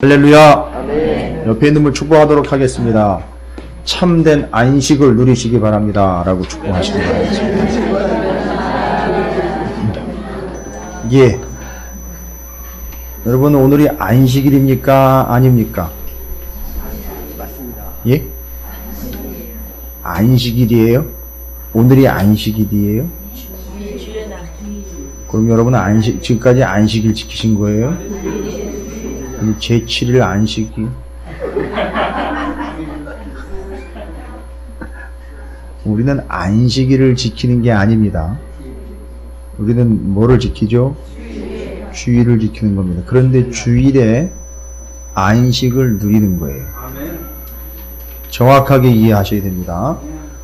할렐루야. 아멘. 옆에 있는 분 축복하도록 하겠습니다. 참된 안식을 누리시기 바랍니다. 라고 축복하시기 바랍니다. 예. 여러분, 오늘이 안식일입니까? 아닙니까? 맞습니다. 예? 안식일이에요? 오늘이 안식일이에요? 그럼 여러분은 지금까지 안식일 지키신 거예요? 제7일 안식일. 우리는 안식일을 지키는 게 아닙니다. 우리는 뭐를 지키죠? 주일을 지키는 겁니다. 그런데 주일에 안식을 누리는 거예요. 정확하게 이해하셔야 됩니다.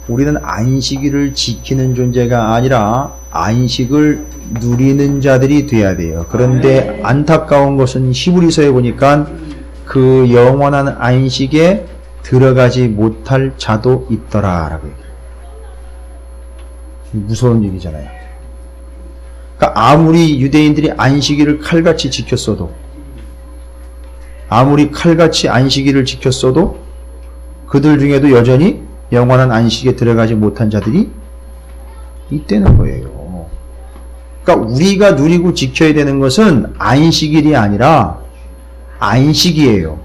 우리는 안식일을 지키는 존재가 아니라 안식을 누리는 자들이 돼야 돼요. 그런데 안타까운 것은 히브리서에 보니까 그 영원한 안식에 들어가지 못할 자도 있더라라고 얘기해요. 무서운 얘기잖아요. 그러니까 아무리 유대인들이 안식일을 칼같이 지켰어도, 아무리 칼같이 안식일을 지켰어도 그들 중에도 여전히 영원한 안식에 들어가지 못한 자들이 있다는 거예요. 그러니까 우리가 누리고 지켜야 되는 것은 안식일이 아니라 안식이에요.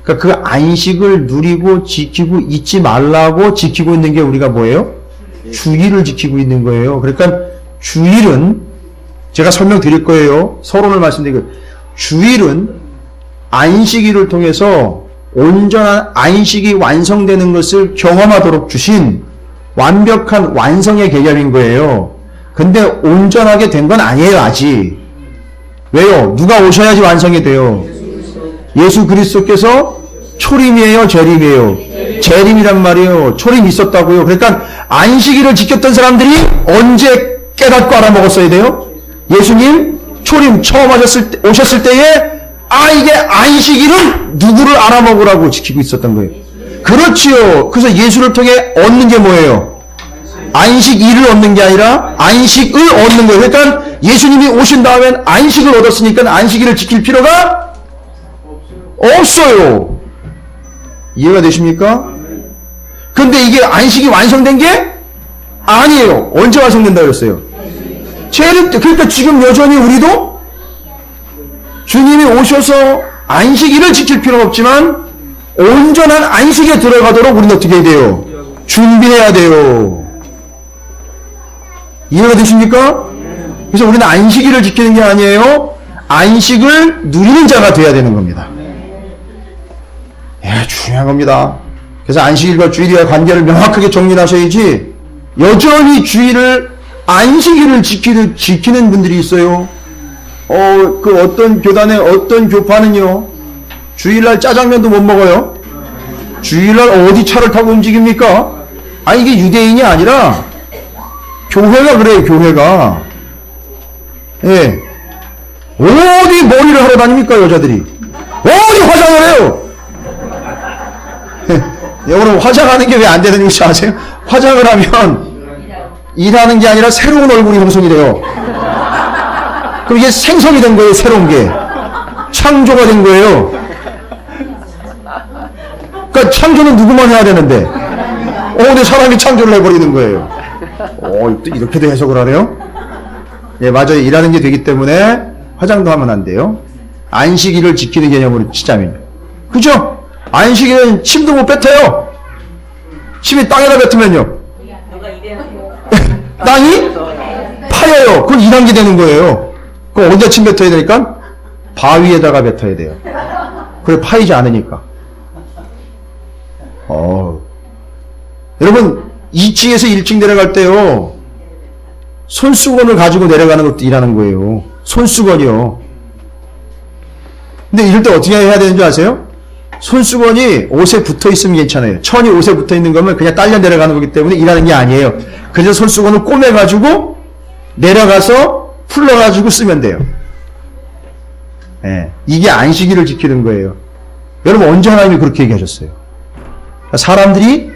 그러니까 그 안식을 누리고 지키고 잊지 말라고 지키고 있는 게 우리가 뭐예요? 주일을 지키고 있는 거예요. 그러니까 주일은 제가 설명드릴 거예요. 서론을 말씀드리고, 주일은 안식일을 통해서 온전한 안식이 완성되는 것을 경험하도록 주신 완벽한 완성의 개념인 거예요. 근데 온전하게 된 건 아니에요, 아직. 왜요? 누가 오셔야지 완성이 돼요. 예수 그리스도께서 초림이에요, 재림이에요? 재림이란 말이에요. 초림이 있었다고요. 그러니까 안식일을 지켰던 사람들이 언제 깨닫고 알아먹었어야 돼요? 예수님 초림 처음 오셨을 때에 이게 안식일은 누구를 알아먹으라고 지키고 있었던 거예요. 그렇지요. 그래서 예수를 통해 얻는 게 뭐예요? 안식일을 얻는 게 아니라 안식을 얻는 거예요. 그러니까 예수님이 오신 다음엔 안식을 얻었으니까 안식일을 지킬 필요가 없어요. 이해가 되십니까? 근데 이게 안식이 완성된 게 아니에요. 언제 완성된다고 그랬어요? 재림 때. 그러니까 지금 여전히 우리도 주님이 오셔서 안식일을 지킬 필요는 없지만 온전한 안식에 들어가도록 우리는 어떻게 해야 돼요? 준비해야 돼요. 이해가 되십니까? 그래서 우리는 안식일을 지키는 게 아니에요. 안식을 누리는 자가 돼야 되는 겁니다. 중요한 겁니다. 그래서 안식일과 주일과 관계를 명확하게 정리하셔야지 여전히 주일을 안식일을 지키는 분들이 있어요. 그 어떤 교단의 어떤 교파는요, 주일날 짜장면도 못 먹어요. 주일날 어디 차를 타고 움직입니까? 이게 유대인이 아니라 교회가 그래요, 교회가. 예. 어디 머리를 하러 다닙니까, 여자들이? 어디 화장을 해요? 여러분, 화장하는 게 왜 안 되는 줄 아세요? 화장을 하면 일하는 게 아니라 새로운 얼굴이 형성이 돼요. 그럼 이게 생성이 된 거예요, 새로운 게. 창조가 된 거예요. 그러니까 창조는 누구만 해야 되는데, 근데 사람이 창조를 해버리는 거예요. 또 이렇게도 해석을 하네요? 예, 맞아요. 일하는 게 되기 때문에 화장도 하면 안 돼요. 안식일을 지키는 개념으로 치자면. 그죠? 안식일은 침도 못 뱉어요. 침이 땅에다 뱉으면요. 땅이 파여요. 그건 일한 게 되는 거예요. 그럼 언제 침 뱉어야 되니까? 바위에다가 뱉어야 돼요. 그래, 파이지 않으니까. 여러분, 2층에서 1층 내려갈 때요, 손수건을 가지고 내려가는 것도 일하는 거예요. 손수건이요. 근데 이럴 때 어떻게 해야 되는 줄 아세요? 손수건이 옷에 붙어 있으면 괜찮아요. 천이 옷에 붙어 있는 거면 그냥 딸려 내려가는 거기 때문에 일하는 게 아니에요. 그래서 손수건을 꼬매가지고 내려가서 풀러가지고 쓰면 돼요. 예, 이게 안식일을 지키는 거예요. 여러분, 언제 하나님이 그렇게 얘기하셨어요? 사람들이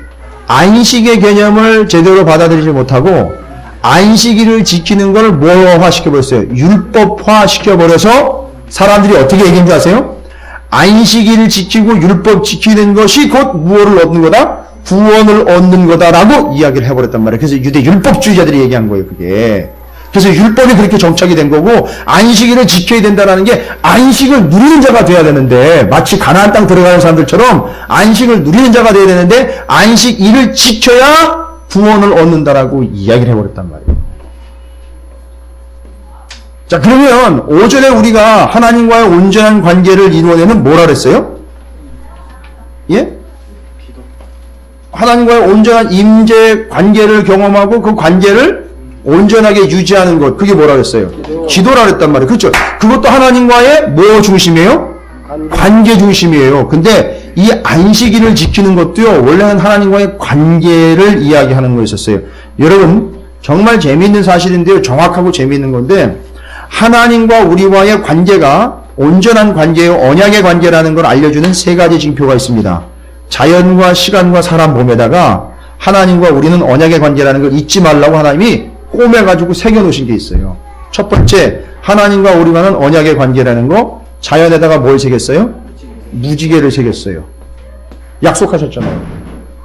안식의 개념을 제대로 받아들이지 못하고 안식일을 지키는 걸 뭐화 시켜버렸어요? 율법화 시켜버려서 사람들이 어떻게 얘기한 줄 아세요? 안식일을 지키고 율법 지키는 것이 곧 무엇을 얻는 거다? 구원을 얻는 거다라고 이야기를 해버렸단 말이에요. 그래서 유대 율법주의자들이 얘기한 거예요, 그게. 그래서 율법이 그렇게 정착이 된 거고, 안식일을 지켜야 된다는 게 안식을 누리는 자가 돼야 되는데, 마치 가나안 땅 들어가는 사람들처럼 안식을 누리는 자가 돼야 되는데, 안식일을 지켜야 구원을 얻는다라고 이야기를 해버렸단 말이에요. 자, 그러면 오전에 우리가 하나님과의 온전한 관계를 이루어내는 뭐라 그랬어요? 예? 하나님과의 온전한 임재 관계를 경험하고 그 관계를 온전하게 유지하는 것, 그게 뭐라 그랬어요? 기도라 그랬단 말이에요. 그렇죠? 그것도 하나님과의 뭐 중심이에요? 관계 중심이에요. 근데 이 안식일을 지키는 것도요, 원래는 하나님과의 관계를 이야기하는 거였었어요. 여러분, 정말 재미있는 사실인데요, 정확하고 재미있는 건데, 하나님과 우리와의 관계가 온전한 관계예요, 언약의 관계라는 걸 알려주는 세 가지 징표가 있습니다. 자연과 시간과 사람 몸에다가 하나님과 우리는 언약의 관계라는 걸 잊지 말라고 하나님이 꼬매가지고 새겨놓으신 게 있어요. 첫 번째, 하나님과 우리와는 언약의 관계라는 거, 자연에다가 뭘 새겼어요? 무지개를 새겼어요. 약속하셨잖아요.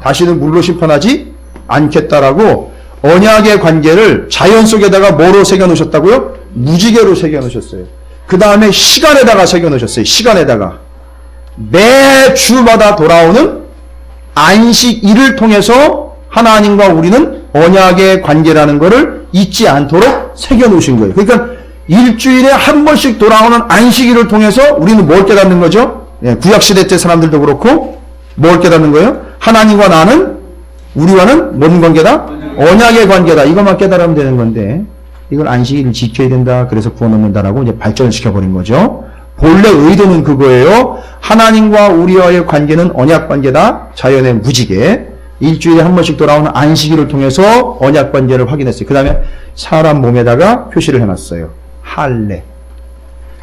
다시는 물로 심판하지 않겠다라고 언약의 관계를 자연 속에다가 뭐로 새겨놓으셨다고요? 무지개로 새겨놓으셨어요. 그 다음에 시간에다가 새겨놓으셨어요. 시간에다가. 매 주마다 돌아오는 안식일을 통해서 하나님과 우리는 언약의 관계라는 것을 잊지 않도록 새겨놓으신 거예요. 그러니까 일주일에 한 번씩 돌아오는 안식일을 통해서 우리는 뭘 깨닫는 거죠? 예, 구약시대 때 사람들도 그렇고 뭘 깨닫는 거예요? 하나님과 나는, 우리와는 뭔 관계다? 언약의 관계다. 이것만 깨달으면 되는 건데, 이걸 안식일을 지켜야 된다, 그래서 구원 얻는다라고 이제 발전을 시켜버린 거죠. 본래 의도는 그거예요. 하나님과 우리와의 관계는 언약 관계다. 자연의 무지개. 일주일에 한 번씩 돌아오는 안식일을 통해서 언약 관계를 확인했어요. 그 다음에 사람 몸에다가 표시를 해놨어요. 할례.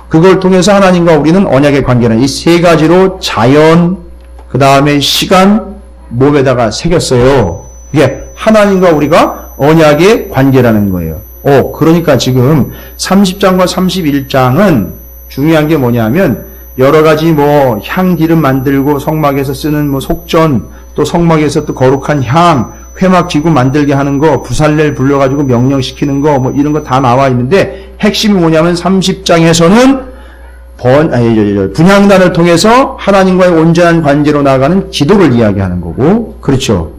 그걸 통해서 하나님과 우리는 언약의 관계는 이 세 가지로 자연, 그 다음에 시간, 몸에다가 새겼어요. 이게 하나님과 우리가 언약의 관계라는 거예요. 그러니까 지금 30장과 31장은 중요한 게 뭐냐면 여러 가지 뭐 향기름 만들고 성막에서 쓰는 뭐 속전, 또 성막에서 또 거룩한 향, 회막지구 만들게 하는 거, 부살렐 불러가지고 명령시키는 거, 뭐 이런 거 다 나와 있는데 핵심이 뭐냐면 30장에서는 분향단을 통해서 하나님과의 온전한 관계로 나아가는 기도를 이야기하는 거고, 그렇죠.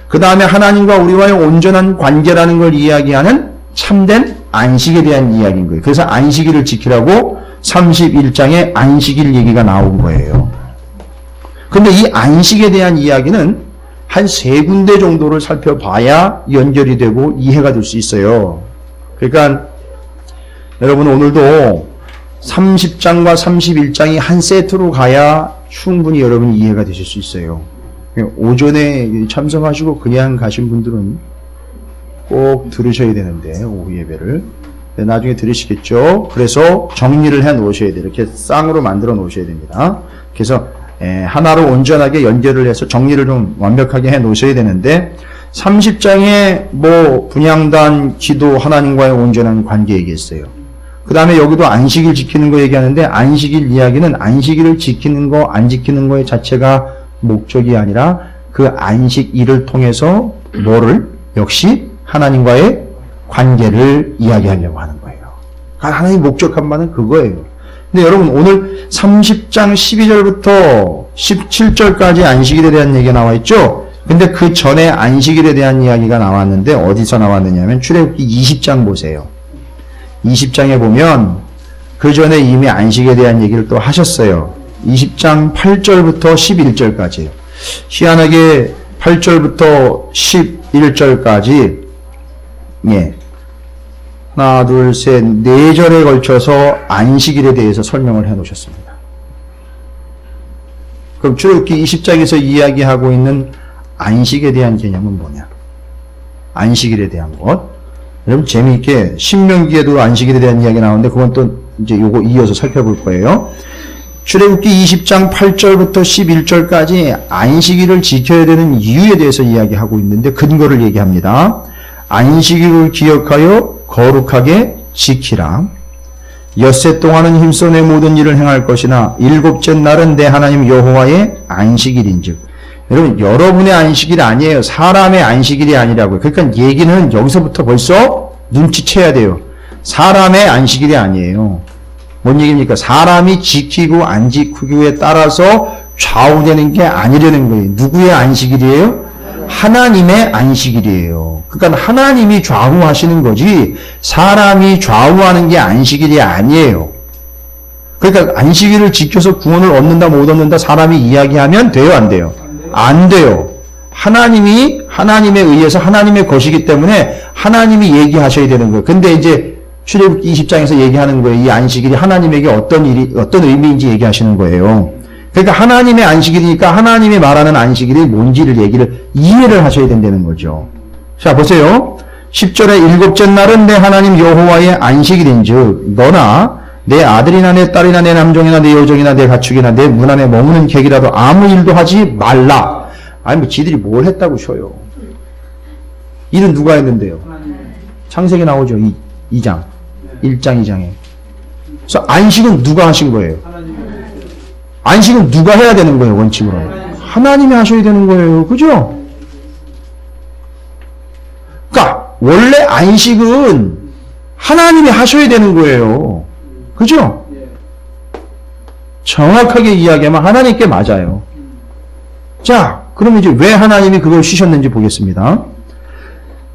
그 다음에 하나님과 우리와의 온전한 관계라는 걸 이야기하는 참된 안식에 대한 이야기인 거예요. 그래서 안식일을 지키라고 31장에 안식일 얘기가 나온 거예요. 근데 이 안식에 대한 이야기는 한 세 군데 정도를 살펴봐야 연결이 되고 이해가 될 수 있어요. 그러니까 여러분 오늘도 30장과 31장이 한 세트로 가야 충분히 여러분이 이해가 되실 수 있어요. 오전에 참석하시고 그냥 가신 분들은 꼭 들으셔야 되는데, 오후 예배를. 나중에 들으시겠죠? 그래서 정리를 해 놓으셔야 돼요. 이렇게 쌍으로 만들어 놓으셔야 됩니다. 그래서 하나로 온전하게 연결을 해서 정리를 좀 완벽하게 해 놓으셔야 되는데, 30장에 뭐 분향단, 기도, 하나님과의 온전한 관계 얘기했어요. 그 다음에 여기도 안식일 지키는 거 얘기하는데, 안식일 이야기는 안식일을 지키는 거, 안 지키는 거의 자체가 목적이 아니라 그 안식일을 통해서 뭐를? 역시 하나님과의 관계를 이야기하려고 하는 거예요. 하나님의 목적한 바는 그거예요. 근데 여러분 오늘 30장 12절부터 17절까지 안식일에 대한 얘기가 나와 있죠? 근데 그 전에 안식일에 대한 이야기가 나왔는데 어디서 나왔느냐면 출애굽기 20장 보세요. 20장에 보면 그 전에 이미 안식에 대한 얘기를 또 하셨어요. 20장 8절부터 11절까지. 희한하게 8절부터 11절까지 하나, 둘, 셋, 네 절에 걸쳐서 안식일에 대해서 설명을 해 놓으셨습니다. 그럼 출애굽기 20장에서 이야기하고 있는 안식에 대한 개념은 뭐냐? 안식일에 대한 것. 여러분 재미있게 신명기에도 안식일에 대한 이야기 나오는데 그건 또 이제 요거 이어서 살펴볼 거예요. 출애굽기 20장 8절부터 11절까지 안식일을 지켜야 되는 이유에 대해서 이야기하고 있는데 근거를 얘기합니다. 안식일을 기억하여 거룩하게 지키라. 엿새 동안은 힘써 내 모든 일을 행할 것이나 일곱째 날은 내 하나님 여호와의 안식일인즉. 여러분, 여러분의 안식일이 아니에요. 사람의 안식일이 아니라고요. 그러니까 얘기는 여기서부터 벌써 눈치채야 돼요. 사람의 안식일이 아니에요. 뭔 얘기입니까? 사람이 지키고 안 지키고에 따라서 좌우되는 게 아니라는 거예요. 누구의 안식일이에요? 하나님의 안식일이에요. 그러니까 하나님이 좌우하시는 거지 사람이 좌우하는 게 안식일이 아니에요. 그러니까 안식일을 지켜서 구원을 얻는다 못 얻는다 사람이 이야기하면 돼요 안 돼요? 안 돼요. 하나님이 하나님에 의해서 하나님의 것이기 때문에 하나님이 얘기하셔야 되는 거예요. 근데 이제 출애굽기 20장에서 얘기하는 거예요. 이 안식일이 하나님에게 어떤 의미인지 얘기하시는 거예요. 그러니까 하나님의 안식일이니까 하나님이 말하는 안식일이 뭔지를 이해를 하셔야 된다는 거죠. 자, 보세요. 10절에 일곱째 날은 내 하나님 여호와의 안식일인즉 너나 내 아들이나 내 딸이나 내 남종이나 내 여종이나 내 가축이나 내 문 안에 머무는 객이라도 아무 일도 하지 말라. 아니 뭐 지들이 뭘 했다고 쳐요. 일은 누가 했는데요? 창세기 나오죠. 2장. 1장 2장에. 그래서 안식은 누가 하신 거예요? 안식은 누가 해야 되는 거예요, 원칙으로? 하나님이 하셔야 되는 거예요. 그죠? 그러니까 원래 안식은 하나님이 하셔야 되는 거예요. 그죠? 정확하게 이야기하면 하나님께 맞아요. 자, 그럼 이제 왜 하나님이 그걸 쉬셨는지 보겠습니다.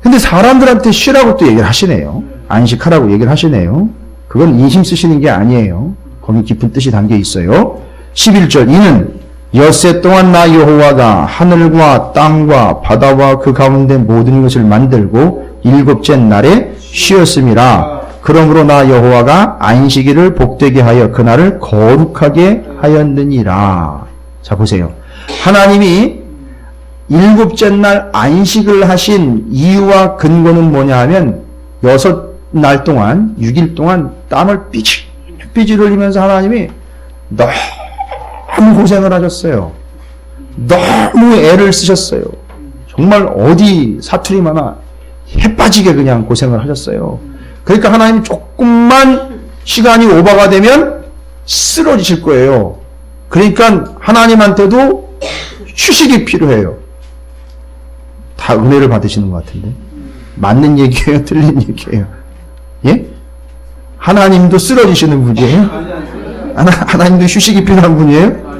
근데 사람들한테 쉬라고 또 얘기를 하시네요. 안식하라고 얘기를 하시네요. 그건 인심 쓰시는 게 아니에요. 거기 깊은 뜻이 담겨 있어요. 11절 이는 엿새 동안 나 여호와가 하늘과 땅과 바다와 그 가운데 모든 것을 만들고 일곱째 날에 쉬었음이라. 그러므로 나 여호와가 안식일을 복되게 하여 그날을 거룩하게 하였느니라. 자 보세요. 하나님이 일곱째 날 안식을 하신 이유와 근거는 뭐냐 하면 6날 동안 6일 동안 땀을 삐질 흘리면서 하나님이 너무 고생을 하셨어요. 너무 애를 쓰셨어요. 정말 어디 사투리만 해 빠지게 그냥 고생을 하셨어요. 그러니까 하나님이 조금만 시간이 오버가 되면 쓰러지실 거예요. 그러니까 하나님한테도 휴식이 필요해요. 다 은혜를 받으시는 것 같은데. 맞는 얘기예요? 틀린 얘기예요? 예? 하나님도 쓰러지시는 분이에요? 하나님도 휴식이 필요한 분이에요?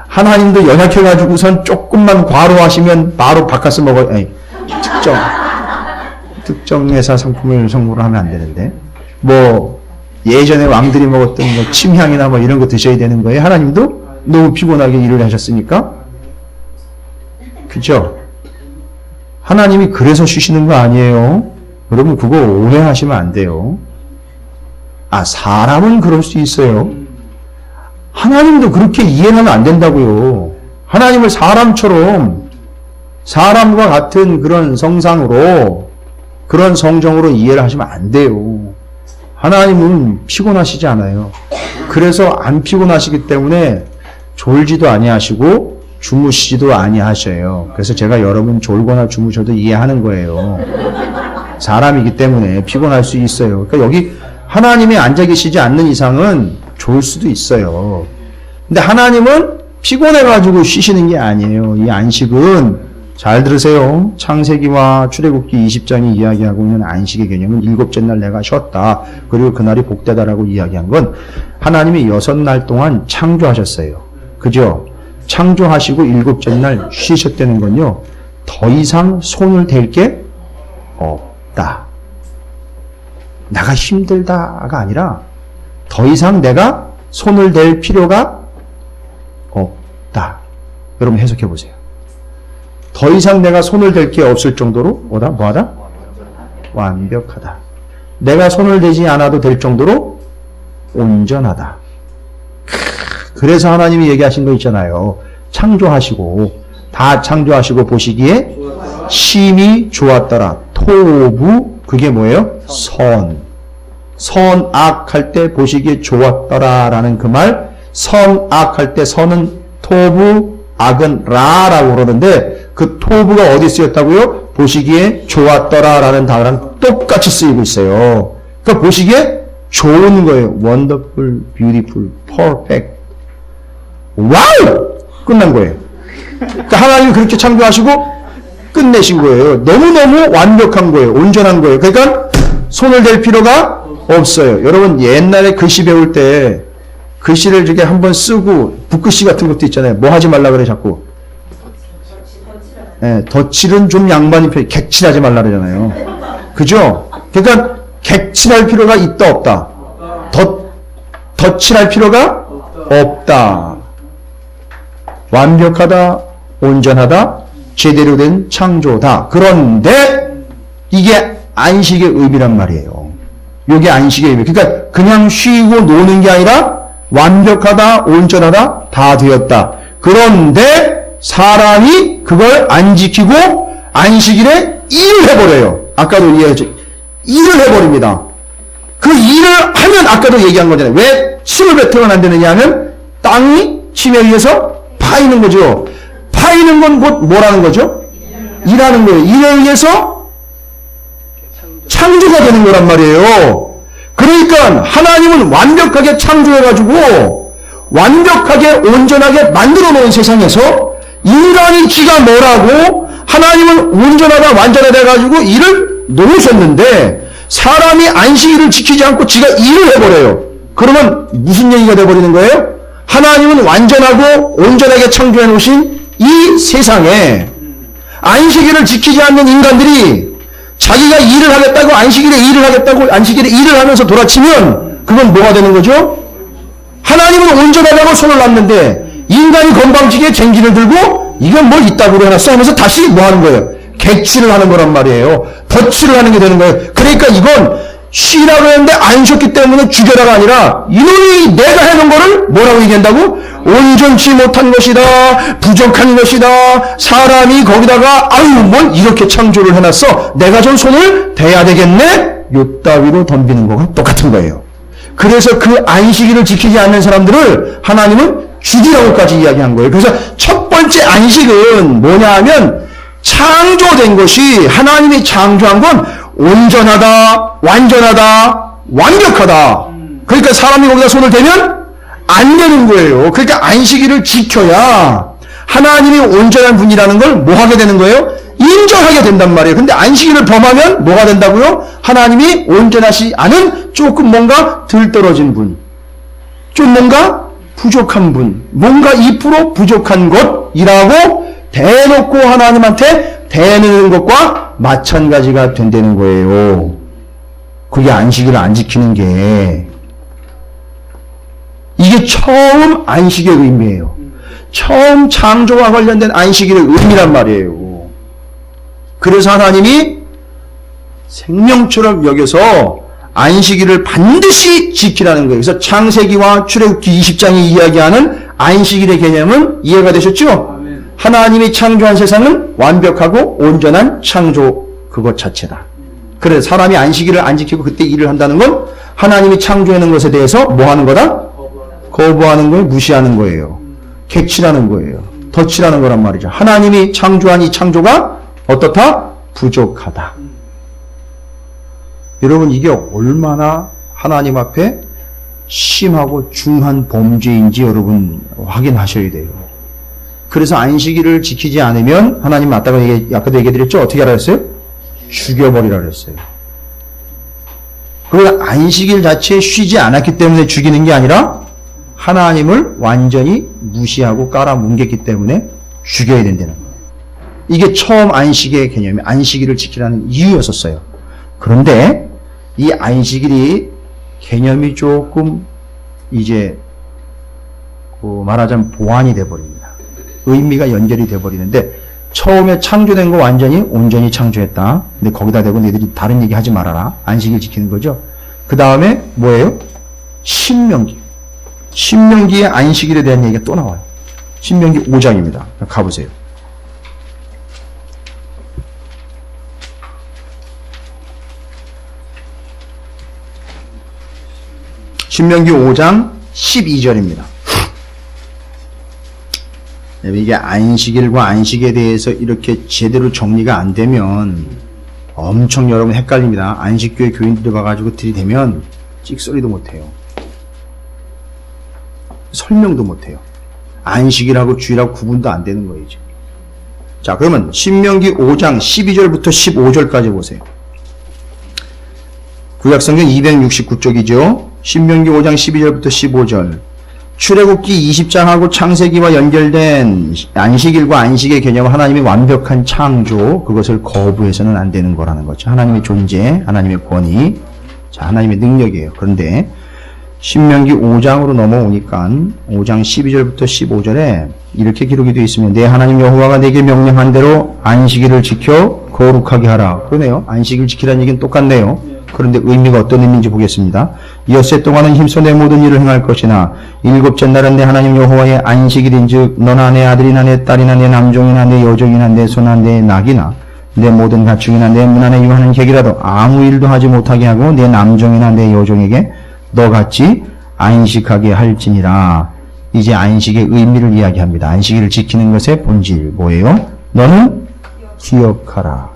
하나님도 연약해가지고선 조금만 과로하시면 바로 바카스 먹어요. 아니, 특정 회사 상품을 선물을 하면 안 되는데. 뭐, 예전에 왕들이 먹었던 뭐 침향이나 뭐 이런 거 드셔야 되는 거예요? 하나님도 너무 피곤하게 일을 하셨으니까? 그죠? 하나님이 그래서 쉬시는 거 아니에요? 여러분, 그거 오해하시면 안 돼요. 아, 사람은 그럴 수 있어요. 하나님도 그렇게 이해를 하면 안 된다고요. 하나님을 사람처럼, 사람과 같은 그런 성상으로, 그런 성정으로 이해를 하시면 안 돼요. 하나님은 피곤하시지 않아요. 그래서 안 피곤하시기 때문에 졸지도 아니하시고 주무시지도 아니하셔요. 그래서 제가 여러분 졸거나 주무셔도 이해하는 거예요. 사람이기 때문에 피곤할 수 있어요. 그러니까 여기 하나님이 앉아 계시지 않는 이상은 좋을 수도 있어요. 근데 하나님은 피곤해가지고 쉬시는 게 아니에요. 이 안식은 잘 들으세요. 창세기와 출애굽기 20장이 이야기하고 있는 안식의 개념은 일곱째 날 내가 쉬었다. 그리고 그날이 복되다라고 이야기한 건 하나님이 6날 동안 창조하셨어요. 그죠? 창조하시고 일곱째 날 쉬셨다는 건요. 더 이상 손을 댈 게 없다. 내가 힘들다가 아니라 더 이상 내가 손을 댈 필요가 없다. 여러분 해석해 보세요. 더 이상 내가 손을 댈 게 없을 정도로 뭐하다? 완벽하다. 내가 손을 대지 않아도 될 정도로 온전하다. 그래서 하나님이 얘기하신 거 있잖아요. 창조하시고 다 창조하시고 보시기에 심히 좋았더라. 토부 그게 뭐예요? 선악할 때 보시기에 좋았더라라는 그 말. 선악할 때 선은 토부 악은 라라고 그러는데 그 토부가 어디 쓰였다고요? 보시기에 좋았더라라는 단어랑 똑같이 쓰이고 있어요. 그러니까 보시기에 좋은 거예요. wonderful, beautiful, perfect. 와우! 끝난 거예요. 그러니까 하나님이 그렇게 창조하시고 끝내신 거예요. 너무너무 완벽한 거예요. 온전한 거예요. 그러니까 손을 댈 필요가 없어요. 여러분 옛날에 글씨 배울 때 글씨를 이렇게 한번 쓰고 붓글씨 같은 것도 있잖아요. 뭐 하지 말라 그래 자꾸. 예, 덧칠은 좀 양반이 객칠하지 말라 그러잖아요. 그죠? 그러니까 객칠할 필요가 있다 없다. 덧칠할 필요가 없다. 완벽하다, 온전하다, 제대로 된 창조다. 그런데 이게 안식의 의미란 말이에요. 이게 안식의 의미. 그러니까 그냥 쉬고 노는 게 아니라 완벽하다, 온전하다, 다 되었다. 그런데 사람이 그걸 안 지키고 안식일에 일을 해버려요. 아까도 얘기했죠. 일을 해버립니다. 그 일을 하면 아까도 얘기한 거잖아요. 왜 침을 뱉으면 안 되느냐 하면 땅이 침에 의해서 파이는 거죠. 파이는 건 곧 뭐라는 거죠? 일하는 거예요. 일에 의해서 창조가 되는 거란 말이에요. 그러니까 하나님은 완벽하게 창조해가지고 완벽하게 온전하게 만들어 놓은 세상에서 인간이 지가 뭐라고 하나님은 온전하다 완전하다 해가지고 일을 놓으셨는데 사람이 안식일을 지키지 않고 지가 일을 해버려요. 그러면 무슨 얘기가 돼버리는 거예요? 하나님은 완전하고 온전하게 창조해 놓으신 이 세상에 안식일을 지키지 않는 인간들이 자기가 일을 하겠다고 안식일에 일을 하겠다고 안식일에 일을 하면서 돌아치면 그건 뭐가 되는 거죠? 하나님은 온전하다고 손을 놨는데 인간이 건방지게 쟁기를 들고 이건 뭘 이따구로 해놨어 하면서 다시 뭐 하는 거예요? 객칠을 하는 거란 말이에요. 덧칠을 하는 게 되는 거예요. 그러니까 이건 쉬라고 했는데 안 쉬었기 때문에 죽여라가 아니라 이놈이 내가 해놓은 거를 뭐라고 얘기한다고? 온전치 못한 것이다. 부족한 것이다. 사람이 거기다가 아유 뭘 이렇게 창조를 해놨어. 내가 좀 손을 대야 되겠네. 요따위로 덤비는 거랑 똑같은 거예요. 그래서 그 안식일을 지키지 않는 사람들을 하나님은 죽이라고까지 이야기한 거예요. 그래서 첫 번째 안식은 뭐냐 하면 창조된 것이 하나님이 창조한 건 온전하다, 완전하다, 완벽하다. 그러니까 사람이 거기다 손을 대면 안 되는 거예요. 그러니까 안식일을 지켜야 하나님이 온전한 분이라는 걸 뭐 하게 되는 거예요? 인정하게 된단 말이에요. 근데 안식일을 범하면 뭐가 된다고요? 하나님이 온전하지 않은 조금 뭔가 덜 떨어진 분, 좀 뭔가 부족한 분, 뭔가 2% 부족한 것이라고 대놓고 하나님한테 대는 것과 마찬가지가 된다는 거예요. 그게 안식일을 안 지키는 게 이게 처음 안식의 의미예요. 처음 창조와 관련된 안식일의 의미란 말이에요. 그래서 하나님이 생명처럼 여겨서 안식일을 반드시 지키라는 거예요. 그래서 창세기와 출애굽기 20장이 이야기하는 안식일의 개념은 이해가 되셨죠? 하나님이 창조한 세상은 완벽하고 온전한 창조 그것 자체다. 그래서 사람이 안식일을 안 지키고 그때 일을 한다는 건 하나님이 창조하는 것에 대해서 뭐 하는 거다? 거부하는 거예요. 무시하는 거예요. 객칠하는 거예요. 덧칠하는 거란 말이죠. 하나님이 창조한 이 창조가 어떻다? 부족하다. 여러분 이게 얼마나 하나님 앞에 심하고 중한 범죄인지 여러분 확인하셔야 돼요. 그래서 안식일을 지키지 않으면 하나님 아까도 얘기해드렸죠? 어떻게 하라 했어요? 죽여버리라 그랬어요. 그 안식일 자체에 쉬지 않았기 때문에 죽이는 게 아니라 하나님을 완전히 무시하고 깔아뭉갰기 때문에 죽여야 된다는 거예요. 이게 처음 안식의 개념이 안식일을 지키라는 이유였었어요. 그런데 이 안식일이 개념이 조금 이제 말하자면 보완이 돼버립니다. 의미가 연결이 돼버리는데 처음에 창조된 거 완전히 온전히 창조했다. 근데 거기다 대고 너희들이 다른 얘기 하지 말아라. 안식일 지키는 거죠. 그 다음에 뭐예요? 신명기. 신명기의 안식일에 대한 얘기가 또 나와요. 신명기 5장입니다. 가보세요. 신명기 5장 12절입니다. 이게 안식일과 안식에 대해서 이렇게 제대로 정리가 안 되면 엄청 여러분 헷갈립니다. 안식교회 교인들이 와가지고 들이대면 찍소리도 못해요. 설명도 못해요. 안식이라고 주일하고 구분도 안 되는 거예요, 지금. 자, 그러면 신명기 5장 12절부터 15절까지 보세요. 구약성경 269쪽이죠. 신명기 5장 12절부터 15절. 출애굽기 20장하고 창세기와 연결된 안식일과 안식의 개념, 하나님의 완벽한 창조, 그것을 거부해서는 안 되는 거라는 거죠. 하나님의 존재, 하나님의 권위, 자, 하나님의 능력이에요. 그런데 신명기 5장으로 넘어오니까 5장 12절부터 15절에 이렇게 기록이 되어 있으면 내 하나님 여호와가 내게 명령한 대로 안식일을 지켜 거룩하게 하라. 그러네요. 안식일 지키라는 얘기는 똑같네요. 그런데 의미가 어떤 의미인지 보겠습니다. 엿새 동안은 힘써 내 모든 일을 행할 것이나 일곱째 날은 내 하나님 여호와의 안식일인즉 너나 내 아들이나 내 딸이나 내 남종이나 내 여종이나 내 소나 내 낙이나 내 모든 가축이나 내 문 안에 유하는 객이라도 아무 일도 하지 못하게 하고 내 남종이나 내 여종에게 너같이 안식하게 할지니라. 이제 안식의 의미를 이야기합니다. 안식일을 지키는 것의 본질 뭐예요? 너는 기억하라.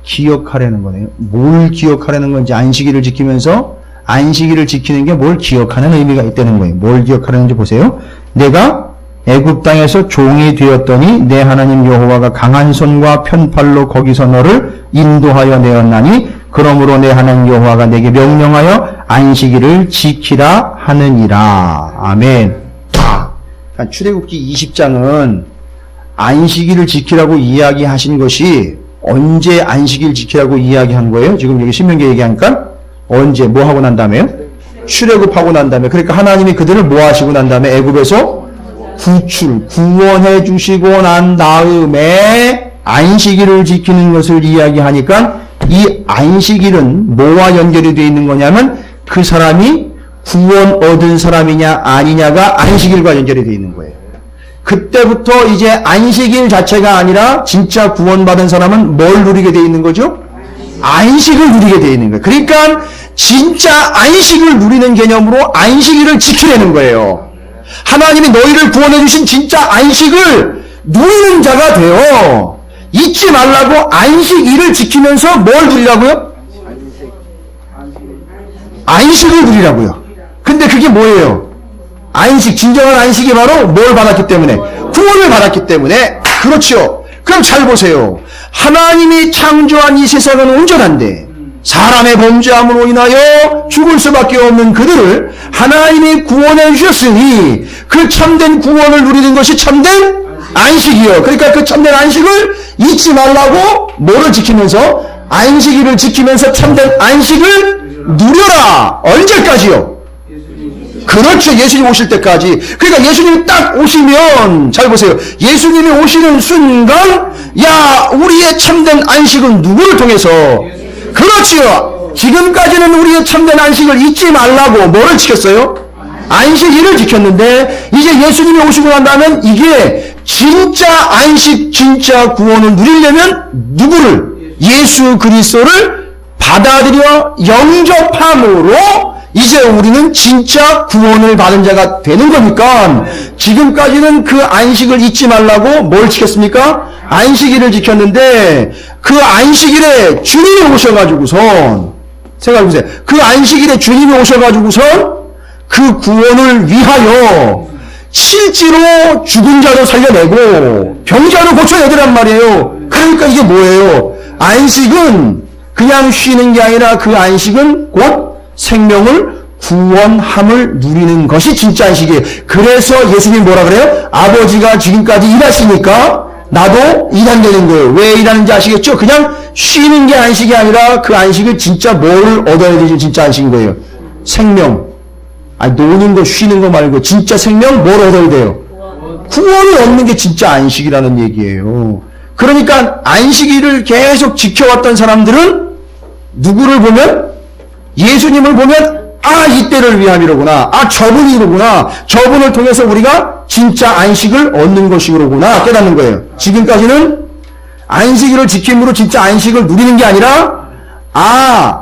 기억하라는 거네요. 뭘 기억하라는 건지, 안식일을 지키면서 안식일을 지키는 게 뭘 기억하는 의미가 있다는 거예요. 뭘 기억하라는지 보세요. 내가 애굽 땅에서 종이 되었더니 내 하나님 여호와가 강한 손과 편팔로 거기서 너를 인도하여 내었나니 그러므로 내 하나님 여호와가 내게 명령하여 안식일을 지키라 하느니라. 아멘. 그러니까 출애굽기 20장은 안식일을 지키라고 이야기하신 것이 언제 안식일 지키라고 이야기한 거예요? 지금 여기 신명기 얘기하니까 언제 뭐 하고 난 다음에요? 출애굽하고 난 다음에. 그러니까 하나님이 그들을 뭐 하시고 난 다음에 애굽에서 구원해 주시고 난 다음에 안식일을 지키는 것을 이야기하니까 이 안식일은 뭐와 연결이 되어 있는 거냐면 그 사람이 구원 얻은 사람이냐 아니냐가 안식일과 연결이 되어 있는 거예요. 그때부터 이제 안식일 자체가 아니라 진짜 구원받은 사람은 뭘 누리게 되어 있는 거죠? 안식을 누리게 되어 있는 거예요. 그러니까 진짜 안식을 누리는 개념으로 안식일을 지키려는 거예요. 하나님이 너희를 구원해 주신 진짜 안식을 누리는 자가 되어 잊지 말라고 안식일을 지키면서 뭘 누리라고요? 안식을 누리라고요. 근데 그게 뭐예요? 안식, 진정한 안식이 바로 뭘 받았기 때문에? 구원을 받았기 때문에. 그렇죠. 그럼 잘 보세요. 하나님이 창조한 이 세상은 온전한데 사람의 범죄함으로 인하여 죽을 수밖에 없는 그들을 하나님이 구원해 주셨으니 그 참된 구원을 누리는 것이 참된 안식이요. 그러니까 그 참된 안식을 잊지 말라고 뭐를 지키면서? 안식일을 지키면서 참된 안식을 누려라. 언제까지요? 그렇죠. 예수님 오실 때까지. 그러니까 예수님이 딱 오시면 잘 보세요. 예수님이 오시는 순간 야 우리의 참된 안식은 누구를 통해서? 그렇지요. 지금까지는 우리의 참된 안식을 잊지 말라고 뭐를 지켰어요? 안식일을 지켰는데 이제 예수님이 오시고 난다면 이게 진짜 안식, 진짜 구원을 누리려면 누구를? 예수 그리스도를 받아들여 영접함으로 이제 우리는 진짜 구원을 받은 자가 되는 거니까 지금까지는 그 안식을 잊지 말라고 뭘 지켰습니까? 안식일을 지켰는데 그 안식일에 주님이 오셔가지고선 생각해보세요. 그 안식일에 주님이 오셔가지고선 그 구원을 위하여 실제로 죽은 자도 살려내고 병자도 고쳐내더란 말이에요. 그러니까 이게 뭐예요? 안식은 그냥 쉬는 게 아니라 그 안식은 곧 생명을 구원함을 누리는 것이 진짜 안식이에요. 그래서 예수님이 뭐라 그래요? 아버지가 지금까지 일하시니까 나도 일한다는 거예요. 왜 일하는지 아시겠죠? 그냥 쉬는 게 안식이 아니라 그 안식을 진짜 뭘 얻어야 되지 진짜 안식인 거예요. 생명. 아니 노는 거 쉬는 거 말고 진짜 생명 뭘 얻어야 돼요? 구원을 얻는 게 진짜 안식이라는 얘기예요. 그러니까 안식일을 계속 지켜왔던 사람들은 누구를 보면? 예수님을 보면 이때를 위함이로구나. 저분이 이로구나. 저분을 통해서 우리가 진짜 안식을 얻는 것이로구나 깨닫는 거예요. 지금까지는 안식일을 지킴으로 진짜 안식을 누리는 게 아니라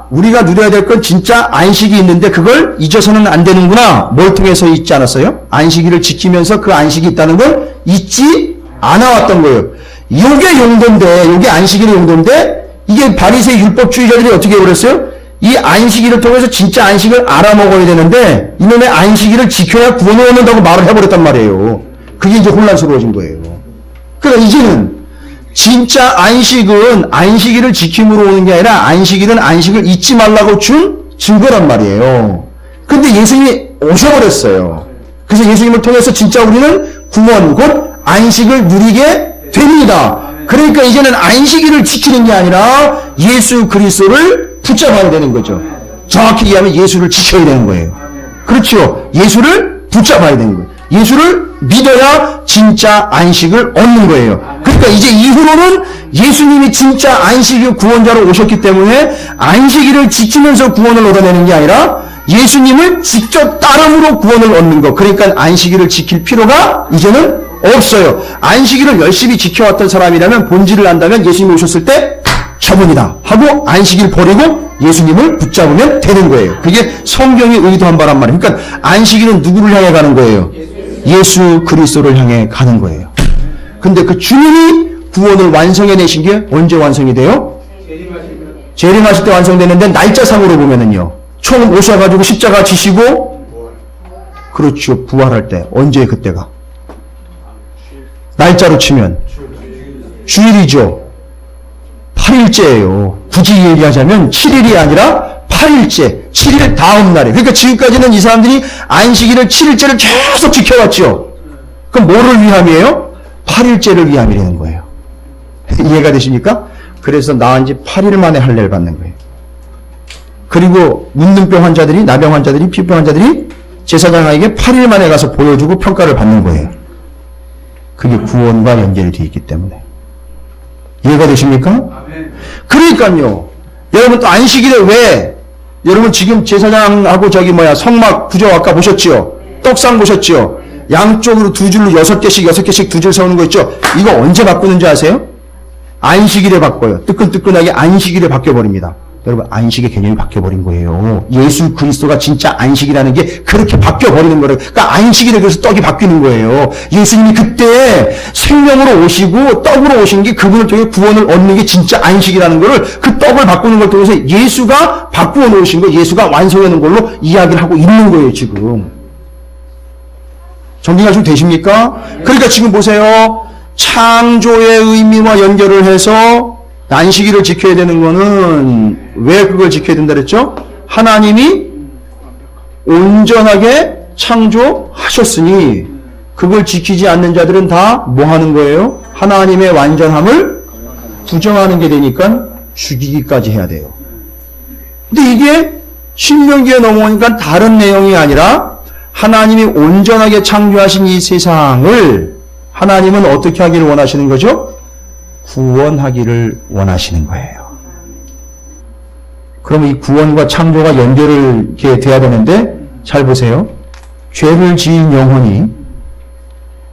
우리가 누려야 될 건 진짜 안식이 있는데 그걸 잊어서는 안 되는구나. 뭘 통해서 잊지 않았어요? 안식일을 지키면서 그 안식이 있다는 걸 잊지 않아왔던 거예요. 이게 용도인데, 이게 안식일의 용도인데 이게 바리새인 율법주의자들이 어떻게 해버렸어요? 이 안식일을 통해서 진짜 안식을 알아먹어야 되는데 이놈의 안식일을 지켜야 구원을 얻는다고 말을 해버렸단 말이에요. 그게 이제 혼란스러워진 거예요. 그러니까 이제는 진짜 안식은 안식일을 지킴으로 오는 게 아니라 안식일은 안식을 잊지 말라고 준 증거란 말이에요. 근데 예수님이 오셔버렸어요. 그래서 예수님을 통해서 진짜 우리는 구원, 곧 안식을 누리게 됩니다. 그러니까 이제는 안식일을 지키는 게 아니라 예수 그리스도를 붙잡아야 되는 거죠. 정확히 얘기하면 예수를 지켜야 되는 거예요. 그렇죠. 예수를 붙잡아야 되는 거예요. 예수를 믿어야 진짜 안식을 얻는 거예요. 그러니까 이제 이후로는 예수님이 진짜 안식의 구원자로 오셨기 때문에 안식일을 지키면서 구원을 얻어내는 게 아니라 예수님을 직접 따름으로 구원을 얻는 거. 그러니까 안식일을 지킬 필요가 이제는 없어요. 안식일을 열심히 지켜왔던 사람이라면 본질을 안다면 예수님이 오셨을 때 처분이다 하고 안식일 버리고 예수님을 붙잡으면 되는 거예요. 그게 성경이 의도한 바란 말이에요. 그러니까 안식일은 누구를 향해 가는 거예요? 예수 그리스도를 향해 가는 거예요. 근데 그 주님이 구원을 완성해내신 게 언제 완성이 돼요? 재림하실 때 완성되는데 날짜상으로 보면은요. 총 오셔가지고 십자가 지시고 그렇죠. 부활할 때. 언제 그때가? 날짜로 치면 주일이죠. 8일째예요. 굳이 얘기하자면 7일이 아니라 8일째. 7일 다음 날에. 그러니까 지금까지는 이 사람들이 안식일을 7일째를 계속 지켜왔죠. 그럼 뭐를 위함이에요? 8일째를 위함이라는 거예요. 이해가 되십니까? 그래서 나은 지 8일 만에 할례를 받는 거예요. 그리고 문둥병 환자들이, 나병 환자들이, 피부병 환자들이 제사장에게 8일 만에 가서 보여주고 평가를 받는 거예요. 그게 구원과 연결이 되어 있기 때문에. 이해가 되십니까? 그러니까요. 여러분 또 안식일에 왜 여러분 지금 제사장하고 성막 구조 아까 보셨지요? 떡상 보셨지요? 양쪽으로 두 줄로 6개씩 두 줄 세우는 거 있죠? 이거 언제 바꾸는지 아세요? 안식일에 바꿔요. 뜨끈뜨끈하게 안식일에 바뀌어버립니다. 여러분 안식의 개념이 바뀌어버린 거예요. 예수 그리스도가 진짜 안식이라는 게 그렇게 바뀌어버리는 거예요. 그러니까 안식일에 그래서 떡이 바뀌는 거예요. 예수님이 그때 생명으로 오시고 떡으로 오신 게 그분을 통해 구원을 얻는 게 진짜 안식이라는 거를 그 떡을 바꾸는 걸 통해서 예수가 바꾸어 놓으신 거, 예수가 완성해 놓은 걸로 이야기를 하고 있는 거예요. 지금. 정리가 좀 되십니까? 그러니까 지금 보세요. 창조의 의미와 연결을 해서 안식일을 지켜야 되는 거는 왜 그걸 지켜야 된다 그랬죠? 하나님이 온전하게 창조하셨으니 그걸 지키지 않는 자들은 다 뭐 하는 거예요? 하나님의 완전함을 부정하는 게 되니까 죽이기까지 해야 돼요. 근데 이게 신명기에 넘어오니까 다른 내용이 아니라 하나님이 온전하게 창조하신 이 세상을 하나님은 어떻게 하기를 원하시는 거죠? 구원하기를 원하시는 거예요. 그럼 이 구원과 창조가 연결을 이렇게 돼야 되는데 잘 보세요. 죄를 지은 영혼이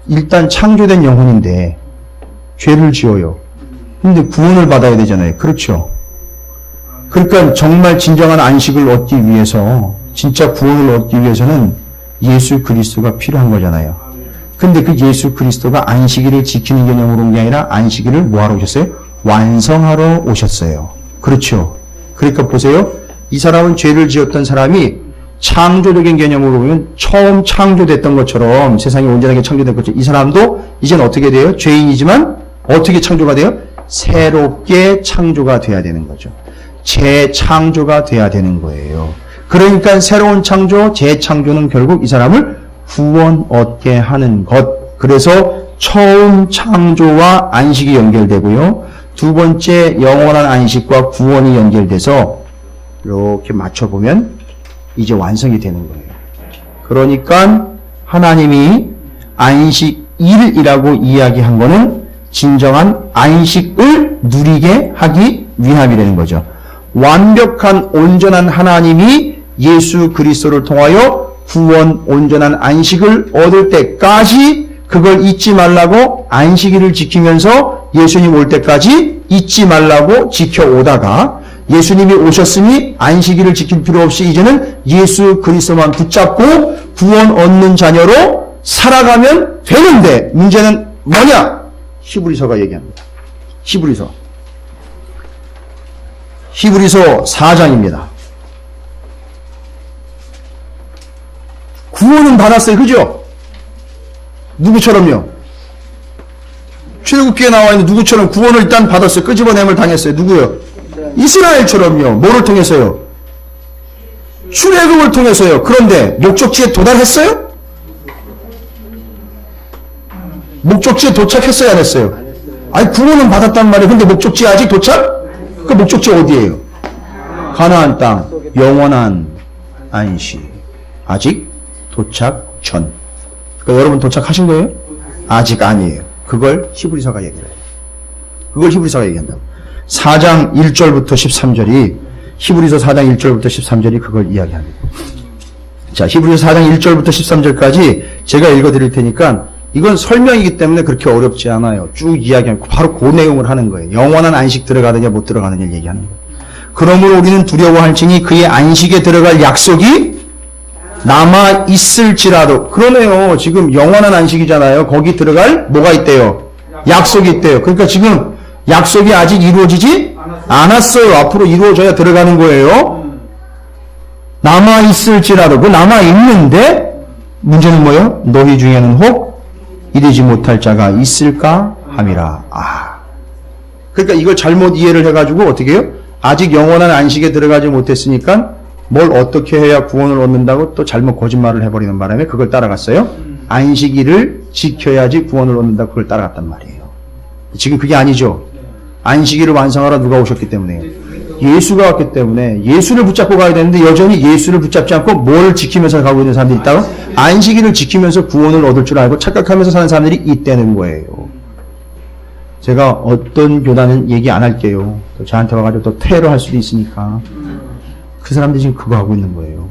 일단 창조된 영혼인데 죄를 지어요. 근데 구원을 받아야 되잖아요. 그렇죠? 그러니까 정말 진정한 안식을 얻기 위해서 진짜 구원을 얻기 위해서는 예수 그리스도가 필요한 거잖아요. 근데 그 예수 그리스도가 안식일을 지키는 개념으로 온 게 아니라 안식일을 뭐하러 오셨어요? 완성하러 오셨어요. 그렇죠? 그러니까 보세요. 이 사람은 죄를 지었던 사람이 창조적인 개념으로 보면 처음 창조됐던 것처럼 세상이 온전하게 창조된 것처럼 이 사람도 이젠 어떻게 돼요? 죄인이지만 어떻게 창조가 돼요? 새롭게 창조가 돼야 되는 거죠. 재창조가 돼야 되는 거예요. 그러니까 새로운 창조, 재창조는 결국 이 사람을 구원 얻게 하는 것. 그래서 처음 창조와 안식이 연결되고요. 두 번째 영원한 안식과 구원이 연결돼서 이렇게 맞춰보면 이제 완성이 되는 거예요. 그러니까 하나님이 안식일이라고 이야기한 거는 진정한 안식을 누리게 하기 위함이라는 거죠. 완벽한 온전한 하나님이 예수 그리스도를 통하여 구원, 온전한 안식을 얻을 때까지 그걸 잊지 말라고 안식일을 지키면서 예수님 올 때까지 잊지 말라고 지켜오다가 예수님이 오셨으니 안식일을 지킬 필요 없이 이제는 예수 그리스도만 붙잡고 구원 얻는 자녀로 살아가면 되는데 문제는 뭐냐? 히브리서가 얘기합니다. 히브리서 4장입니다. 구원은 받았어요. 그죠? 누구처럼요? 출애굽기에 나와 있는 누구처럼 구원을 일단 받았어요. 끄집어냄을 당했어요. 누구요? 이스라엘처럼요. 뭐를 통해서요? 출애굽을 통해서요. 그런데 목적지에 도달했어요? 목적지에 도착했어요? 안 했어요? 아니 구원은 받았단 말이에요. 근데 목적지에 아직 도착? 그 목적지 어디예요? 가나안 땅 영원한 안식. 아직 도착 전. 그러니까 여러분 도착하신 거예요? 아직 아니에요. 그걸 히브리서가 얘기해요. 그걸 히브리서가 얘기한다고. 4장 1절부터 13절이 히브리서 4장 1절부터 13절이 그걸 이야기합니다. 자, 히브리서 4장 1절부터 13절까지 제가 읽어드릴 테니까 이건 설명이기 때문에 그렇게 어렵지 않아요. 쭉 이야기하고 바로 그 내용을 하는 거예요. 영원한 안식 들어가느냐 못 들어가느냐를 얘기하는 거예요. 그러므로 우리는 두려워할지니 그의 안식에 들어갈 약속이 남아 있을지라도. 그러네요. 지금 영원한 안식이잖아요. 거기 들어갈 뭐가 있대요? 약속이 있대요. 그러니까 지금 약속이 아직 이루어지지 않았어요. 앞으로 이루어져야 들어가는 거예요. 남아 있을지라도. 그 남아 있는데 문제는 뭐예요? 너희 중에는 혹 이르지 못할 자가 있을까 함이라. 그러니까 이걸 잘못 이해를 해가지고 어떻게 해요? 아직 영원한 안식에 들어가지 못했으니까 뭘 어떻게 해야 구원을 얻는다고 또 잘못 거짓말을 해버리는 바람에 그걸 따라갔어요. 안식일을 지켜야지 구원을 얻는다고 그걸 따라갔단 말이에요. 지금 그게 아니죠. 안식일을 완성하러 누가 오셨기 때문에요. 예수가 왔기 때문에 예수를 붙잡고 가야 되는데 여전히 예수를 붙잡지 않고 뭘 지키면서 가고 있는 사람들이 있다고? 안식일을 지키면서 구원을 얻을 줄 알고 착각하면서 사는 사람들이 있다는 거예요. 제가 어떤 교단은 얘기 안 할게요. 또 저한테 와가지고 또 테러할 수도 있으니까. 그 사람들이 지금 그거 하고 있는 거예요.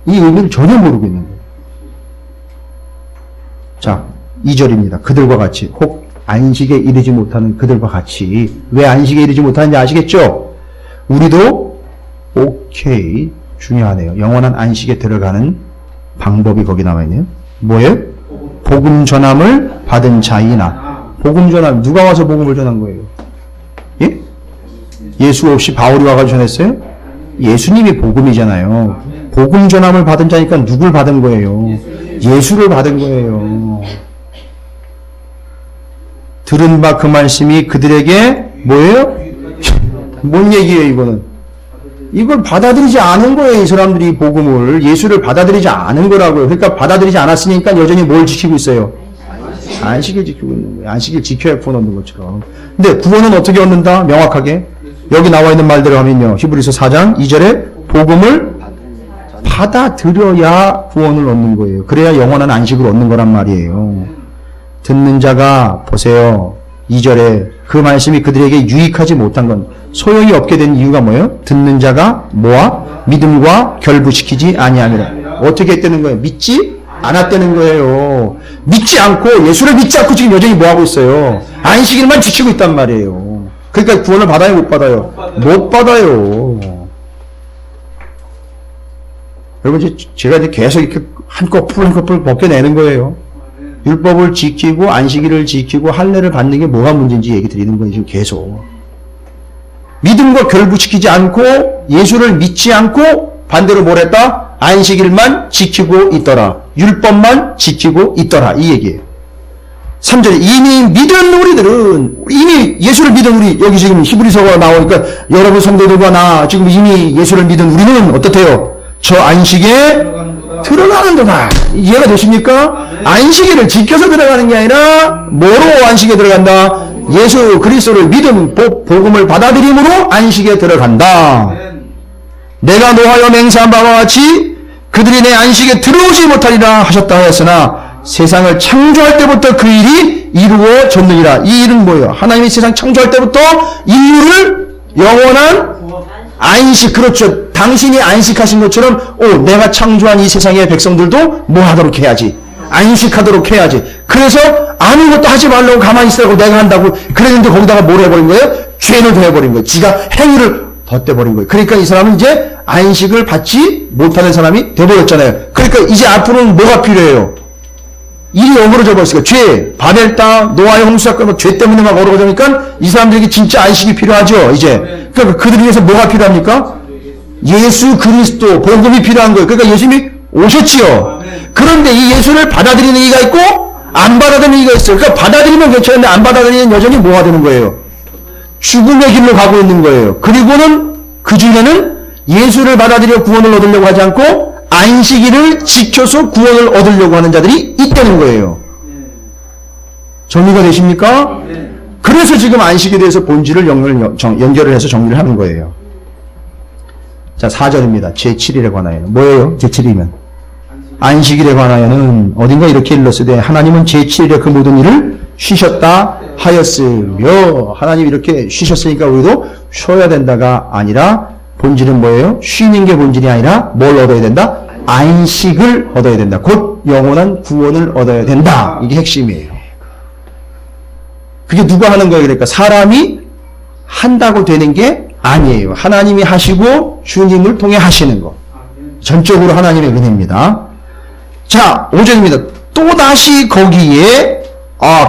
이 의미를 전혀 모르고 있는 거예요. 자, 2절입니다. 그들과 같이 혹 안식에 이르지 못하는 그들과 같이. 왜 안식에 이르지 못하는지 아시겠죠? 우리도 오케이 중요하네요. 영원한 안식에 들어가는 방법이 거기 나와 있네요. 뭐예요? 복음 전함을 받은 자이나. 복음 전함 누가 와서 복음을 전한 거예요? 예? 예수 없이 바울이 와가지고 전했어요? 예수님이 복음이잖아요. 복음 전함을 받은 자니까 누굴 받은 거예요? 예수를 받은 거예요. 들은 바 그 말씀이 그들에게 뭐예요? 뭔 얘기예요 이거는? 이걸 받아들이지 않은 거예요. 이 사람들이 복음을. 예수를 받아들이지 않은 거라고요. 그러니까 받아들이지 않았으니까 여전히 뭘 지키고 있어요? 안식을 지키고 있는 거예요. 안식을 지켜야 구원 얻는 것처럼. 근데 구원은 어떻게 얻는다? 명확하게. 여기 나와 있는 말대로 하면요. 히브리서 4장 2절에 복음을 받아들여야 구원을 얻는 거예요. 그래야 영원한 안식을 얻는 거란 말이에요. 듣는 자가 보세요. 2절에 그 말씀이 그들에게 유익하지 못한 건 소용이 없게 된 이유가 뭐예요? 듣는 자가 뭐와? 믿음과 결부시키지 아니함이라. 어떻게 했다는 거예요? 믿지 않았다는 거예요. 믿지 않고 예수를 믿지 않고 지금 여전히 뭐하고 있어요? 안식일만 지키고 있단 말이에요. 그러니까 구원을 받아요? 못 받아요? 못 받아요. 여러분 제가 이제 계속 이렇게 한꺼풀 한꺼풀 벗겨내는 거예요. 율법을 지키고 안식일을 지키고 할례를 받는 게 뭐가 문제인지 얘기 드리는 거예요. 지금 계속. 믿음과 결부시키지 않고 예수를 믿지 않고 반대로 뭘 했다? 안식일만 지키고 있더라. 율법만 지키고 있더라. 이 얘기예요. 3절에 이미 믿은 우리들은 이미 예수를 믿은 우리 여기 지금 히브리서가 나오니까 여러분 성도들과 나 지금 이미 예수를 믿은 우리는 어떻대요? 저 안식에 들어가는 거다. 이해가 되십니까? 안식일을 지켜서 들어가는 게 아니라 뭐로 안식에 들어간다? 예수 그리스도를 믿음 복음을 받아들임으로 안식에 들어간다. 내가 노하여 맹세한 바와 같이 그들이 내 안식에 들어오지 못하리라 하셨다 하였으나 세상을 창조할 때부터 그 일이 이루어졌느니라. 이 일은 뭐예요? 하나님이 세상 창조할 때부터 인류를 영원한 안식, 그렇죠. 당신이 안식하신 것처럼 내가 창조한 이 세상의 백성들도 뭐 하도록 해야지? 안식하도록 해야지. 그래서 아무것도 하지 말라고 가만히 있으라고 내가 한다고 그랬는데 거기다가 뭘 해버린 거예요? 죄를 더해버린 거예요. 지가 행위를 덧대버린 거예요. 그러니까 이 사람은 이제 안식을 받지 못하는 사람이 돼버렸잖아요. 그러니까 이제 앞으로는 뭐가 필요해요? 일이 어그러져 버렸으니까 죄, 바벨 땅, 노아의 홍수 사건, 죄 때문에 막 어그러져니까 이 사람들에게 진짜 안식이 필요하죠. 이제 그러니까 그들을 위해서 뭐가 필요합니까? 예수 그리스도 복음이 필요한 거예요. 그러니까 예수님이 오셨지요. 그런데 이 예수를 받아들이는 이가 있고 안 받아들이는 이가 있어요. 그러니까 받아들이면 괜찮은데 안 받아들이는 여전히 뭐가 되는 거예요? 죽음의 길로 가고 있는 거예요. 그리고는 그 중에는 예수를 받아들여 구원을 얻으려고 하지 않고 안식일을 지켜서 구원을 얻으려고 하는 자들이 있다는 거예요. 정리가 되십니까? 그래서 지금 안식에 대해서 본질을 연결을 해서 정리를 하는 거예요. 자, 4절입니다. 제7일에 관하여는. 뭐예요? 제7일이면? 안식일에 관하여는 어딘가 이렇게 일렀으되 하나님은 제7일에 그 모든 일을 쉬셨다 하였으며, 하나님 이렇게 쉬셨으니까 우리도 쉬어야 된다가 아니라 본질은 뭐예요? 쉬는 게 본질이 아니라 뭘 얻어야 된다? 안식을 얻어야 된다. 곧 영원한 구원을 얻어야 된다. 이게 핵심이에요. 그게 누가 하는 거예요? 그러니까 사람이 한다고 되는 게 아니에요. 하나님이 하시고 주님을 통해 하시는 거. 전적으로 하나님의 은혜입니다. 자, 5절입니다. 또다시 거기에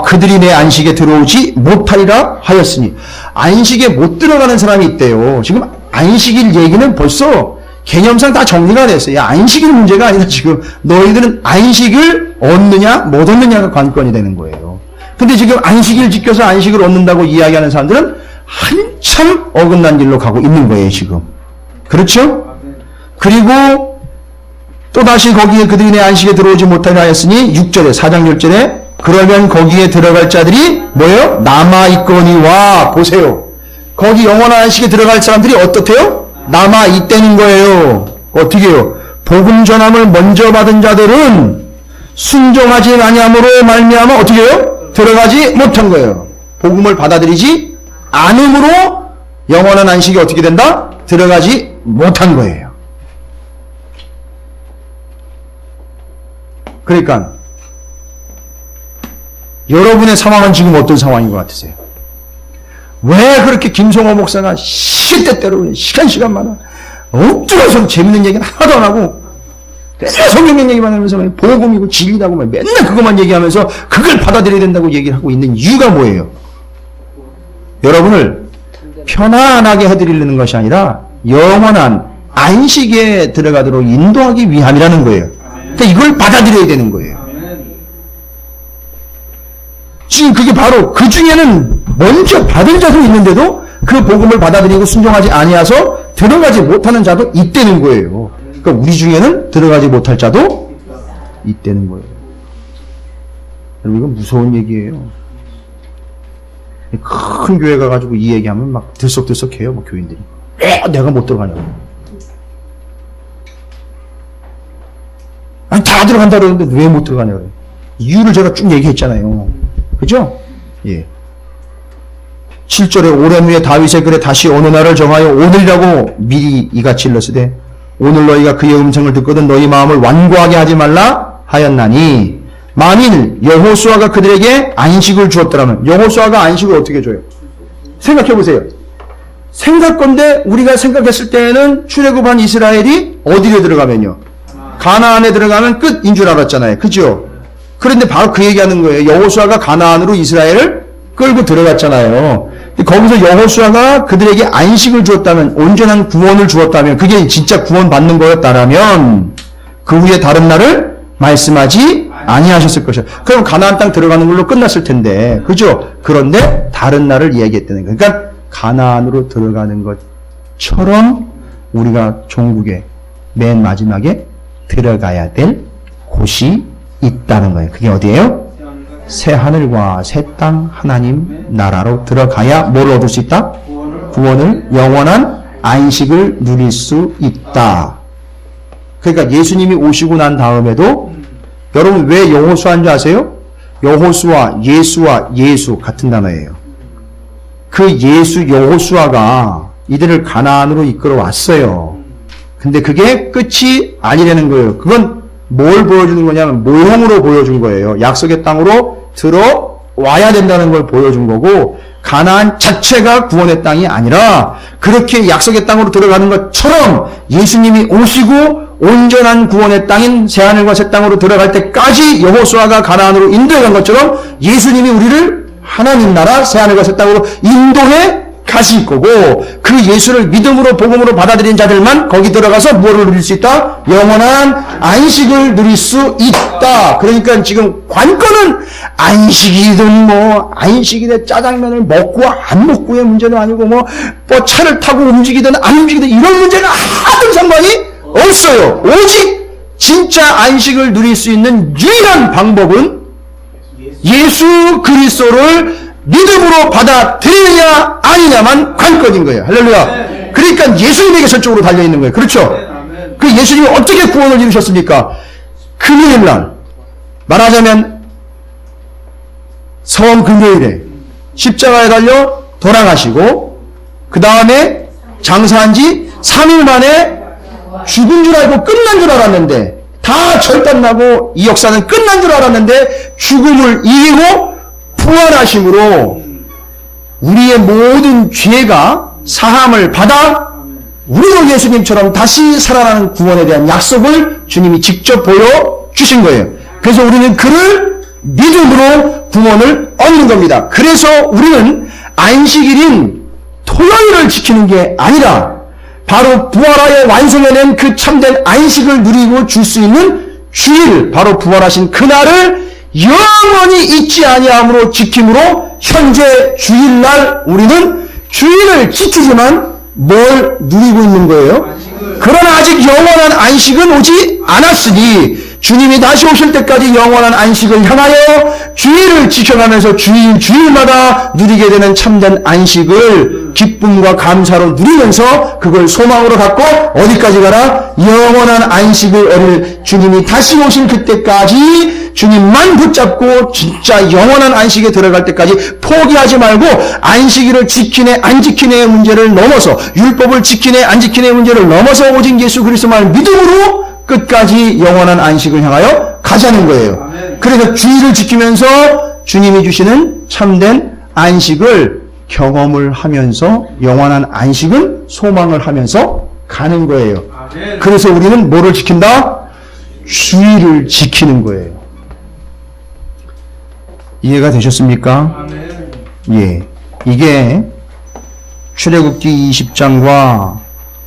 그들이 내 안식에 들어오지 못하리라 하였으니, 안식에 못 들어가는 사람이 있대요. 지금 안식일 얘기는 벌써 개념상 다 정리가 됐어요. 안식일 문제가 아니라 지금 너희들은 안식을 얻느냐 못 얻느냐가 관건이 되는 거예요. 근데 지금 안식일 지켜서 안식을 얻는다고 이야기하는 사람들은 한참 어긋난 길로 가고 있는 거예요, 지금. 그렇죠? 그리고 또다시 거기에 그들이 내 안식에 들어오지 못하게 하였으니 6절에 4장 6절에 그러면 거기에 들어갈 자들이 뭐예요? 남아있거니와. 보세요. 거기 영원한 안식에 들어갈 사람들이 어떻대요? 남아있다는 거예요. 어떻게 해요? 복음 전함을 먼저 받은 자들은 순종하지 아니함으로 말미암아 어떻게 해요? 들어가지 못한 거예요. 복음을 받아들이지 않음으로 영원한 안식이 어떻게 된다? 들어가지 못한 거예요. 그러니까 여러분의 상황은 지금 어떤 상황인 것 같으세요? 왜 그렇게 김성호 목사가 시대때로 시간마다 엎드려서 재밌는 얘기는 하나도 안 하고 맨날 성경 얘기만 하면서 복음이고 진리라고 맨날 그것만 얘기하면서 그걸 받아들여야 된다고 얘기를 하고 있는 이유가 뭐예요? 여러분을 편안하게 해드리려는 것이 아니라 영원한 안식에 들어가도록 인도하기 위함이라는 거예요. 그러니까 이걸 받아들여야 되는 거예요. 지금 그게 바로 그 중에는 먼저 받은 자도 있는데도 그 복음을 받아들이고 순종하지 아니하서 들어가지 못하는 자도 있다는 거예요. 그러니까 우리 중에는 들어가지 못할 자도 있다는 거예요. 여러분, 이건 무서운 얘기예요. 큰 교회 가가지고 이 얘기하면 막 들썩들썩해요, 뭐 교인들이. 내가 못 들어가냐고. 아니, 다 들어간다 그러는데 왜 못 들어가냐고. 이유를 제가 쭉 얘기했잖아요. 그죠? 예. 7절에 오랜 후에 다윗의 글에 다시 어느 날을 정하여 오늘이라고 미리 이같이 일렀으되 오늘 너희가 그의 음성을 듣거든 너희 마음을 완고하게 하지 말라 하였나니, 만일 여호수아가 그들에게 안식을 주었더라면, 여호수아가 안식을 어떻게 줘요? 생각해보세요. 생각건데 우리가 생각했을 때는 출애굽한 이스라엘이 어디로 들어가면요? 가나안에 들어가면 끝인 줄 알았잖아요. 그죠? 그런데 바로 그 얘기하는 거예요. 여호수아가 가나안으로 이스라엘을 끌고 들어갔잖아요. 거기서 여호수아가 그들에게 안식을 주었다면, 온전한 구원을 주었다면, 그게 진짜 구원 받는 거였다라면 그 후에 다른 날을 말씀하지 아니하셨을 것이야. 그럼 가나안 땅 들어가는 걸로 끝났을 텐데, 그죠? 그런데 다른 날을 이야기했다는 거예요. 그러니까 가나안으로 들어가는 것처럼 우리가 종국의 맨 마지막에 들어가야 될 곳이 있다는 거예요. 그게 어디예요? 새 하늘과 새 땅 하나님 나라로 들어가야 뭘 얻을 수 있다? 구원을, 영원한 안식을 누릴 수 있다. 그러니까 예수님이 오시고 난 다음에도, 여러분 왜 여호수아인 줄 아세요? 여호수아, 예수와 예수 같은 단어예요. 그 예수 여호수아가 이들을 가나안으로 이끌어 왔어요. 근데 그게 끝이 아니라는 거예요. 그건 뭘 보여주는 거냐면 모형으로 보여준 거예요. 약속의 땅으로 들어와야 된다는 걸 보여준 거고, 가나안 자체가 구원의 땅이 아니라 그렇게 약속의 땅으로 들어가는 것처럼 예수님이 오시고 온전한 구원의 땅인 새하늘과 새 땅으로 들어갈 때까지 여호수아가 가나안으로 인도해 간 것처럼 예수님이 우리를 하나님 나라 새하늘과 새 땅으로 인도해 가실 거고 그 예수를 믿음으로 복음으로 받아들인 자들만 거기 들어가서 뭐를 누릴 수 있다? 영원한 안식을 누릴 수 있다. 그러니까 지금 관건은 안식이든 뭐 안식이든 짜장면을 먹고 안 먹고의 문제는 아니고 뭐 차를 타고 움직이든 안 움직이든 이런 문제는 아무 상관이 없어요. 오직 진짜 안식을 누릴 수 있는 유일한 방법은 예수 그리스도를 믿음으로 받아들이느냐 아니냐만 관건인 거예요. 할렐루야. 그러니까 예수님에게 전적으로 달려있는 거예요. 그렇죠? 그 예수님이 어떻게 구원을 이루셨습니까? 금요일날 말하자면 성 금요일에 십자가에 달려 돌아가시고 그 다음에 장사한 지 3일 만에 죽은 줄 알고 끝난 줄 알았는데 다 절단나고 이 역사는 끝난 줄 알았는데 죽음을 이기고 부활하심으로 우리의 모든 죄가 사함을 받아 우리도 예수님처럼 다시 살아나는 구원에 대한 약속을 주님이 직접 보여주신 거예요. 그래서 우리는 그를 믿음으로 구원을 얻는 겁니다. 그래서 우리는 안식일인 토요일을 지키는 게 아니라 바로 부활하여 완성해낸 그 참된 안식을 누리고 줄 수 있는 주일, 바로 부활하신 그날을 영원히 잊지 아니함으로 지킴으로 현재 주일날 우리는 주일을 지키지만 뭘 누리고 있는 거예요? 그러나 아직 영원한 안식은 오지 않았으니 주님이 다시 오실 때까지 영원한 안식을 향하여 주일을 지켜가면서 주일마다 누리게 되는 참된 안식을 기쁨과 감사로 누리면서 그걸 소망으로 갖고 어디까지 가라? 영원한 안식을 얻을 주님이 다시 오신 그때까지 주님만 붙잡고 진짜 영원한 안식에 들어갈 때까지 포기하지 말고 안식일을 지키네 안 지키네의 문제를 넘어서 율법을 지키네 안 지키네의 문제를 넘어서 오직 예수 그리스도만 믿음으로 끝까지 영원한 안식을 향하여 가자는 거예요. 그래서 주일을 지키면서 주님이 주시는 참된 안식을 경험을 하면서 영원한 안식은 소망을 하면서 가는 거예요. 그래서 우리는 뭐를 지킨다? 주일을 지키는 거예요. 이해가 되셨습니까? 예. 이게 출애굽기 20장과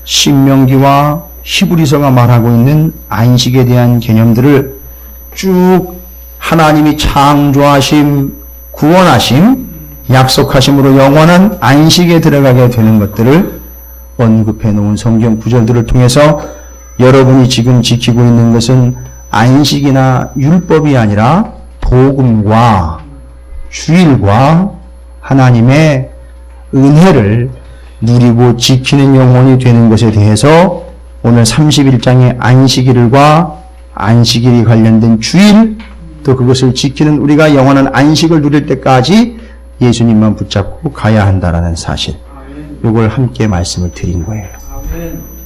신명기와 히브리서가 말하고 있는 안식에 대한 개념들을 쭉 하나님이 창조하심, 구원하심, 약속하심으로 영원한 안식에 들어가게 되는 것들을 언급해 놓은 성경 구절들을 통해서 여러분이 지금 지키고 있는 것은 안식이나 율법이 아니라 복음과 주일과 하나님의 은혜를 누리고 지키는 영혼이 되는 것에 대해서 오늘 31장의 안식일과 안식일이 관련된 주일 또 그것을 지키는 우리가 영원한 안식을 누릴 때까지 예수님만 붙잡고 가야 한다라는 사실 이걸 함께 말씀을 드린 거예요.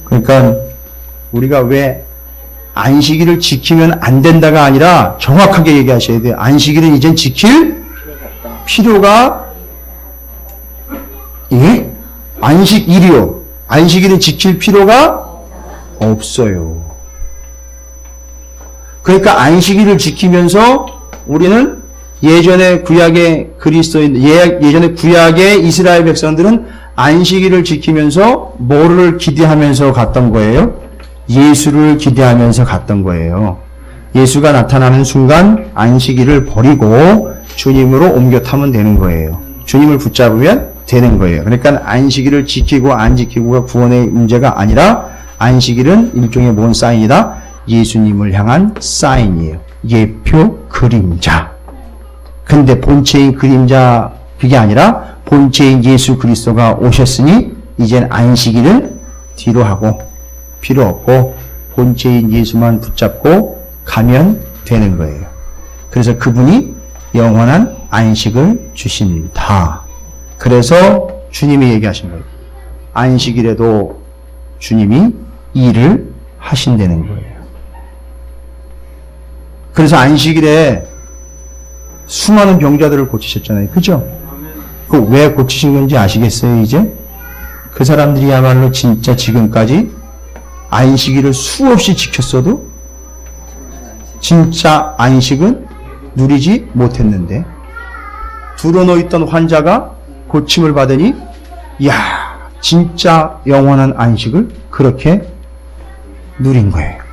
그러니까 우리가 왜 안식일을 지키면 안 된다가 아니라 정확하게 얘기하셔야 돼요. 안식일은 이젠 지킬 필요가 예? 안식일이요. 안식일은 지킬 필요가 없어요. 그러니까 안식일을 지키면서 우리는 예전에 구약의 그리스도인, 예전에 구약의 이스라엘 백성들은 안식일을 지키면서 뭐를 기대하면서 갔던 거예요? 예수를 기대하면서 갔던 거예요. 예수가 나타나는 순간 안식일을 버리고 주님으로 옮겨 타면 되는 거예요. 주님을 붙잡으면 되는 거예요. 그러니까 안식일을 지키고 안 지키고가 구원의 문제가 아니라 안식일은 일종의 뭔 사인이다? 예수님을 향한 사인이에요. 예표, 그림자. 근데 본체인 그림자 그게 아니라 본체인 예수 그리스도가 오셨으니 이젠 안식일은 뒤로 하고 필요 없고 본체인 예수만 붙잡고 가면 되는 거예요. 그래서 그분이 영원한 안식을 주신다. 그래서 주님이 얘기하신 거예요. 안식일에도 주님이 일을 하신다는 거예요. 그래서 안식일에 수많은 병자들을 고치셨잖아요. 그죠? 그 왜 고치신 건지 아시겠어요, 이제? 그 사람들이야말로 진짜 지금까지 안식일을 수없이 지켰어도 진짜 안식은 누리지 못했는데 들어놓여 있던 환자가 고침을 받으니 이야, 진짜 영원한 안식을 그렇게 누린 거예요.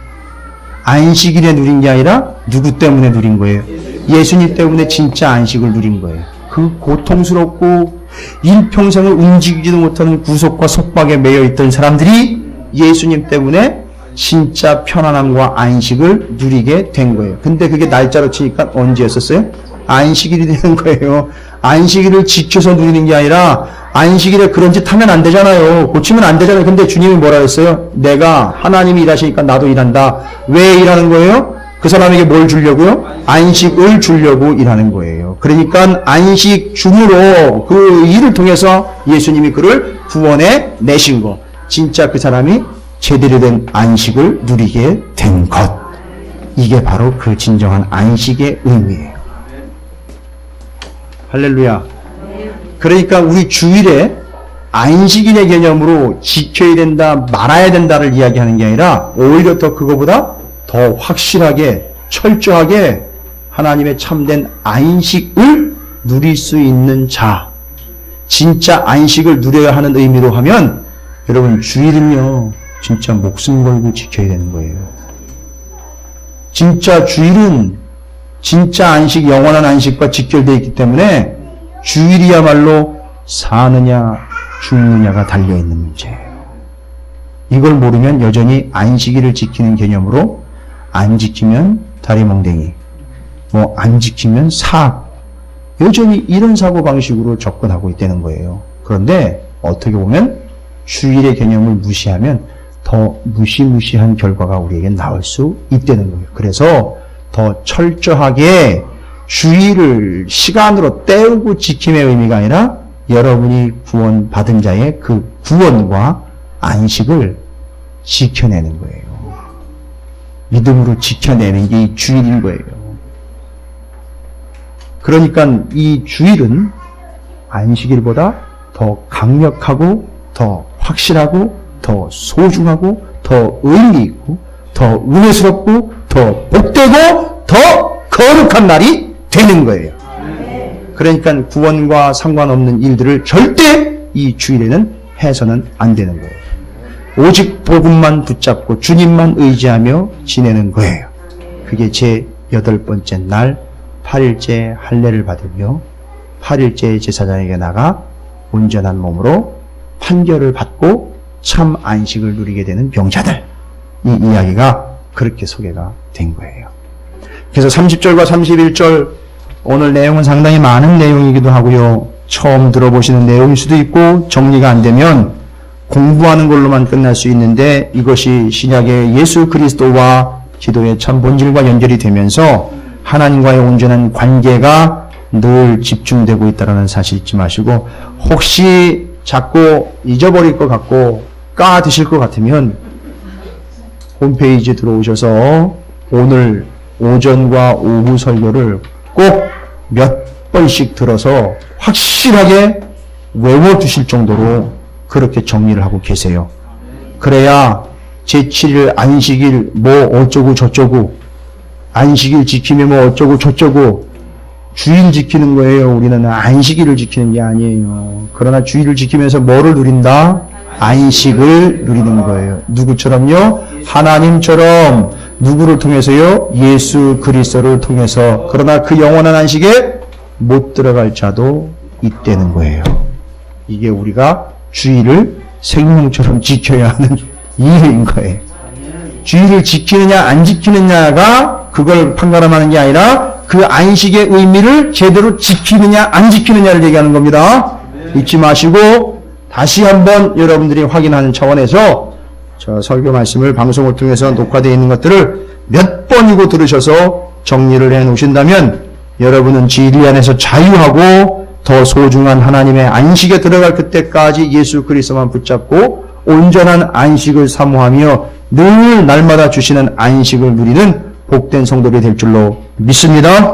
안식일에 누린 게 아니라 누구 때문에 누린 거예요? 예수님 때문에 진짜 안식을 누린 거예요. 그 고통스럽고 일평생을 움직이지도 못하는 구속과 속박에 매여 있던 사람들이 예수님 때문에 진짜 편안함과 안식을 누리게 된 거예요. 근데 그게 날짜로 치니까 언제였었어요? 안식일이 되는 거예요. 안식일을 지켜서 누리는 게 아니라 안식일에 그런 짓 하면 안 되잖아요. 고치면 안 되잖아요. 근데 주님이 뭐라 했어요? 내가 하나님이 일하시니까 나도 일한다. 왜 일하는 거예요? 그 사람에게 뭘 주려고요? 안식을 주려고 일하는 거예요. 그러니까 안식 중으로 그 일을 통해서 예수님이 그를 구원해 내신 것. 진짜 그 사람이 제대로 된 안식을 누리게 된 것. 이게 바로 그 진정한 안식의 의미예요. 할렐루야. 그러니까 우리 주일에 안식일의 개념으로 지켜야 된다, 말아야 된다를 이야기하는 게 아니라 오히려 더 그거보다 더 확실하게, 철저하게 하나님의 참된 안식을 누릴 수 있는 자, 진짜 안식을 누려야 하는 의미로 하면 여러분 주일은요 진짜 목숨 걸고 지켜야 되는 거예요. 진짜 주일은 진짜 안식, 영원한 안식과 직결되어 있기 때문에 주일이야말로 사느냐 죽느냐가 달려있는 문제예요. 이걸 모르면 여전히 안식일을 지키는 개념으로 안 지키면 다리멍댕이, 안 지키면 사악, 여전히 이런 사고방식으로 접근하고 있다는 거예요. 그런데 어떻게 보면 주일의 개념을 무시하면 더 무시무시한 결과가 우리에게 나올 수 있다는 거예요. 그래서 더 철저하게 주일을 시간으로 때우고 지킴의 의미가 아니라 여러분이 구원받은 자의 그 구원과 안식을 지켜내는 거예요. 믿음으로 지켜내는 게 이 주일인 거예요. 그러니까 이 주일은 안식일보다 더 강력하고 더 확실하고 더 소중하고 더 의미 있고 더 은혜스럽고 더 복되고 더 거룩한 날이 되는 거예요. 그러니까 구원과 상관없는 일들을 절대 이 주일에는 해서는 안 되는 거예요. 오직 복음만 붙잡고 주님만 의지하며 지내는 거예요. 그게 제 8번째 날 8일째 할례를 받으며 8일째 제사장에게 나가 온전한 몸으로 판결을 받고 참 안식을 누리게 되는 병자들, 이 이야기가 그렇게 소개가 된 거예요. 그래서 30절과 31절 오늘 내용은 상당히 많은 내용이기도 하고요. 처음 들어보시는 내용일 수도 있고 정리가 안 되면 공부하는 걸로만 끝날 수 있는데 이것이 신약의 예수 그리스도와 기도의 참 본질과 연결이 되면서 하나님과의 온전한 관계가 늘 집중되고 있다는 사실 잊지 마시고, 혹시 자꾸 잊어버릴 것 같고 까드실 것 같으면 홈페이지에 들어오셔서 오늘 오전과 오후 설교를 꼭 몇 번씩 들어서 확실하게 외워두실 정도로 그렇게 정리를 하고 계세요. 그래야 제7일 안식일 어쩌고 저쩌고, 안식일 지키면 어쩌고 저쩌고, 주일 지키는 거예요. 우리는 안식일을 지키는 게 아니에요. 그러나 주일을 지키면서 뭐를 누린다? 안식을 누리는 거예요. 누구처럼요? 하나님처럼. 누구를 통해서요? 예수 그리스도를 통해서. 그러나 그 영원한 안식에 못 들어갈 자도 있다는 거예요. 이게 우리가 주일을 생명처럼 지켜야 하는 이유인 거예요. 주일을 지키느냐 안 지키느냐가 그걸 판가름하는 게 아니라 그 안식의 의미를 제대로 지키느냐 안 지키느냐를 얘기하는 겁니다. 잊지 마시고 다시 한번 여러분들이 확인하는 차원에서 저 설교 말씀을 방송을 통해서 녹화되어 있는 것들을 몇 번이고 들으셔서 정리를 해 놓으신다면 여러분은 진리 안에서 자유하고 더 소중한 하나님의 안식에 들어갈 그때까지 예수 그리스도만 붙잡고 온전한 안식을 사모하며 늘 날마다 주시는 안식을 누리는 복된 성도들이 될 줄로 믿습니다.